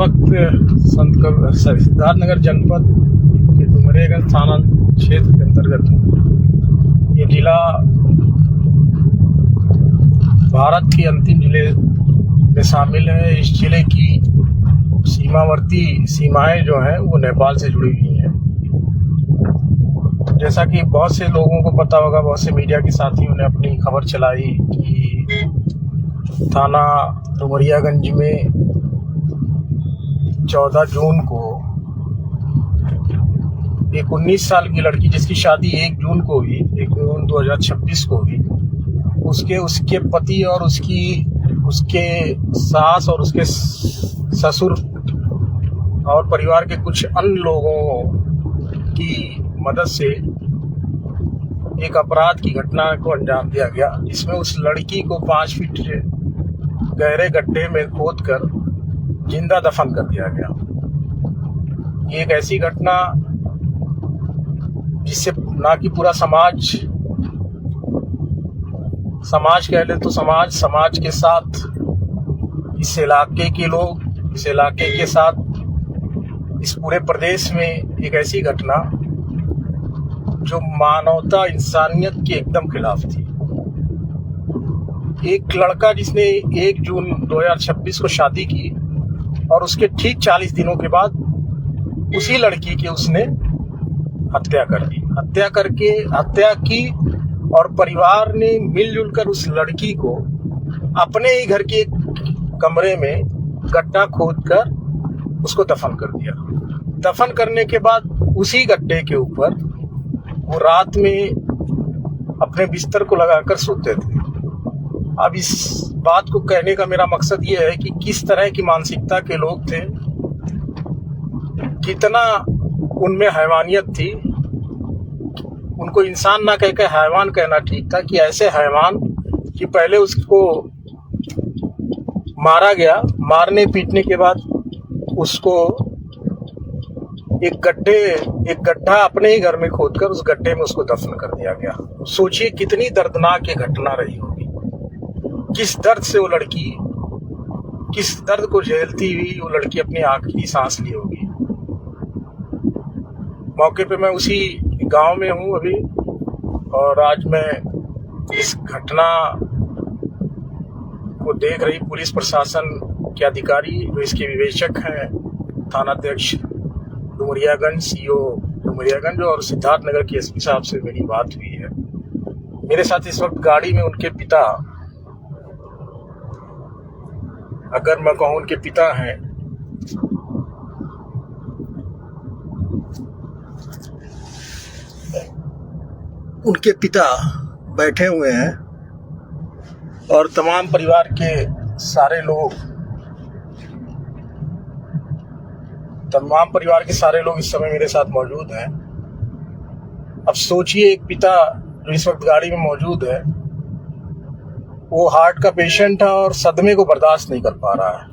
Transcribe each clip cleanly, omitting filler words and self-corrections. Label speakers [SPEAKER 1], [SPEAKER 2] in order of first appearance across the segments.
[SPEAKER 1] वक्त सिद्धार्थनगर जनपद के डुमरियागंज थाना क्षेत्र के अंतर्गत ये जिला भारत के अंतिम जिले में शामिल है। इस जिले की सीमावर्ती सीमाएं जो हैं वो नेपाल से जुड़ी हुई हैं। जैसा कि बहुत से लोगों को पता होगा, बहुत से मीडिया के साथियों ने अपनी खबर चलाई कि थाना डुमरियागंज में 14 जून को एक 19 साल की लड़की जिसकी शादी 1 जून को हुई, 1 जून 2026 को हुई, उसके पति और उसके सास और उसके ससुर और परिवार के कुछ अन्य लोगों की मदद से एक अपराध की घटना को अंजाम दिया गया, जिसमें उस लड़की को 5 फीट गहरे गड्ढे में खोदकर जिंदा दफन कर दिया गया। ये एक ऐसी घटना जिससे ना कि पूरा समाज कह ले तो समाज के साथ इस इलाके के लोग, इस इलाके के साथ इस पूरे प्रदेश में एक ऐसी घटना जो मानवता इंसानियत के एकदम खिलाफ थी। एक लड़का जिसने 1 जून 2026 को शादी की और उसके ठीक 40 दिनों के बाद उसी लड़की की उसने हत्या कर दी। हत्या की और परिवार ने मिलजुल कर उस लड़की को अपने ही घर के कमरे में गड्ढा खोदकर उसको दफन कर दिया। दफन करने के बाद उसी गड्ढे के ऊपर वो रात में अपने बिस्तर को लगाकर सोते थे। अब इस बात को कहने का मेरा मकसद ये है कि किस तरह की मानसिकता के लोग थे, कितना उनमें हैवानियत थी। उनको इंसान ना कहकर हैवान कहना ठीक था कि ऐसे हैवान कि पहले उसको मारा गया, मारने पीटने के बाद उसको एक गड्ढा अपने ही घर में खोदकर उस गड्ढे में उसको दफन कर दिया गया। सोचिए कितनी दर्दनाक ये घटना रही होगी। किस दर्द से वो लड़की, किस दर्द को झेलती हुई वो लड़की अपनी आखिरी सांस ली होगी। मौके पे मैं उसी गांव में हूँ अभी, और आज मैं इस घटना को देख रही पुलिस प्रशासन के अधिकारी जो इसके विवेचक हैं, थानाध्यक्ष डुमरियागंज, सीओ डुमरियागंज और सिद्धार्थनगर के एसपी साहब से मेरी बात हुई है। मेरे साथ इस वक्त गाड़ी में उनके पिता, अगर मैं कहूँ उनके पिता हैं, उनके पिता बैठे हुए हैं और तमाम परिवार के सारे लोग इस समय मेरे साथ मौजूद हैं। अब सोचिए एक पिता जो इस वक्त गाड़ी में मौजूद है, वो हार्ट का पेशेंट है और सदमे को बर्दाश्त नहीं कर पा रहा है,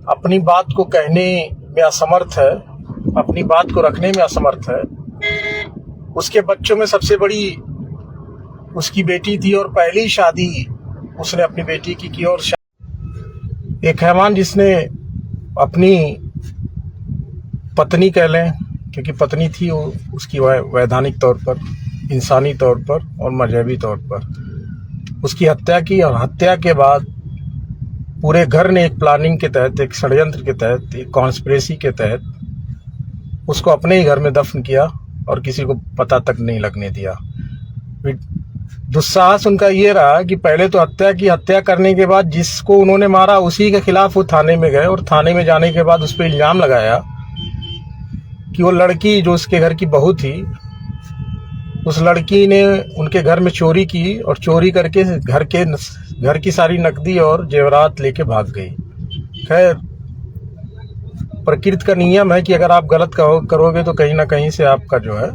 [SPEAKER 1] अपनी बात को कहने में असमर्थ है, अपनी बात को रखने में असमर्थ है। उसके बच्चों में सबसे बड़ी उसकी बेटी थी और पहली शादी उसने अपनी बेटी की और एक हैवान जिसने अपनी पत्नी कह लें, क्योंकि पत्नी थी वो उसकी वैधानिक तौर पर, इंसानी तौर पर और मजहबी तौर पर, उसकी हत्या की। और हत्या के बाद पूरे घर ने एक प्लानिंग के तहत, एक षड्यंत्र के तहत, एक कॉन्स्पिरेसी के तहत उसको अपने ही घर में दफन किया और किसी को पता तक नहीं लगने दिया। दुस्साहस उनका ये रहा कि पहले तो हत्या करने के बाद जिसको उन्होंने मारा उसी के खिलाफ वो थाने में गए और थाने में जाने के बाद उस पर इल्जाम लगाया कि वो लड़की जो उसके घर की बहू थी, उस लड़की ने उनके घर में चोरी की और चोरी करके घर की सारी नकदी और जेवरात लेके भाग गई। खैर, प्रकृति का नियम है कि अगर आप गलत करोगे तो कहीं ना कहीं से आपका जो है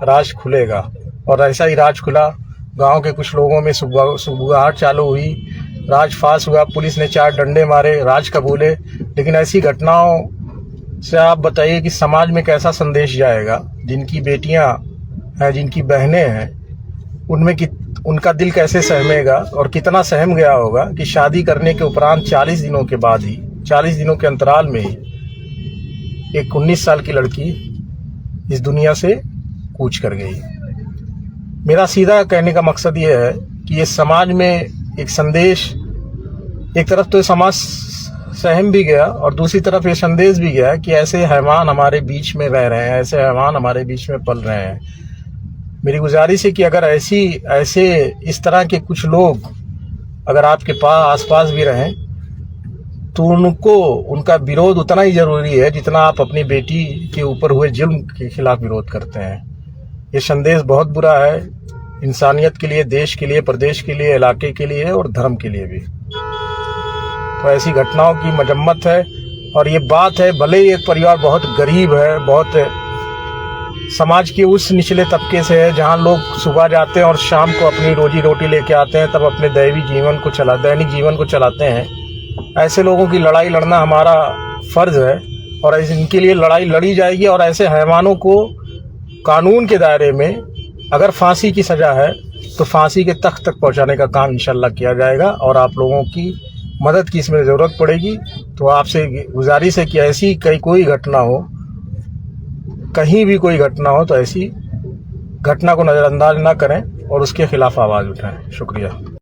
[SPEAKER 1] राज खुलेगा, और ऐसा ही राज खुला। गांव के कुछ लोगों में सुबुगाहट चालू हुई, राज फास हुआ, पुलिस ने 4 डंडे मारे, राज कबूले। लेकिन ऐसी घटनाओं से आप बताइए कि समाज में कैसा संदेश जाएगा। जिनकी बेटियां हैं, जिनकी बहनें हैं, उनका दिल कैसे सहमेगा और कितना सहम गया होगा कि शादी करने के उपरांत 40 दिनों के बाद ही, 40 दिनों के अंतराल में ही एक 19 साल की लड़की इस दुनिया से कूच कर गई। मेरा सीधा कहने का मकसद ये है कि ये समाज में एक संदेश, एक तरफ तो समाज सहम भी गया और दूसरी तरफ ये संदेश भी गया कि ऐसे हैवान हमारे बीच में रह रहे हैं, ऐसे हैवान हमारे बीच में पल रहे हैं। मेरी गुजारिश है कि अगर ऐसे इस तरह के कुछ लोग अगर आपके पास आसपास भी रहें तो उनका विरोध उतना ही जरूरी है जितना आप अपनी बेटी के ऊपर हुए जुल्म के खिलाफ विरोध करते हैं। ये संदेश बहुत बुरा है इंसानियत के लिए, देश के लिए, प्रदेश के लिए, इलाके के लिए और धर्म के लिए भी। तो ऐसी घटनाओं की मजम्मत है। और ये बात है, भले ही एक परिवार बहुत गरीब है, बहुत समाज के उस निचले तबके से है जहां लोग सुबह जाते हैं और शाम को अपनी रोजी रोटी लेके आते हैं, तब अपने दैनिक जीवन को चलाते हैं। ऐसे लोगों की लड़ाई लड़ना हमारा फर्ज है और इनके लिए लड़ाई लड़ी जाएगी। और ऐसे हैवानों को कानून के दायरे में अगर फांसी की सजा है तो फांसी के तख्त तक पहुंचाने का काम इंशाल्लाह किया जाएगा। और आप लोगों की मदद की इसमें ज़रूरत पड़ेगी। तो आपसे गुजारिश है कि ऐसी कोई घटना हो, कहीं भी कोई घटना हो, तो ऐसी घटना को नज़रअंदाज ना करें और उसके खिलाफ आवाज़ उठाएं। शुक्रिया।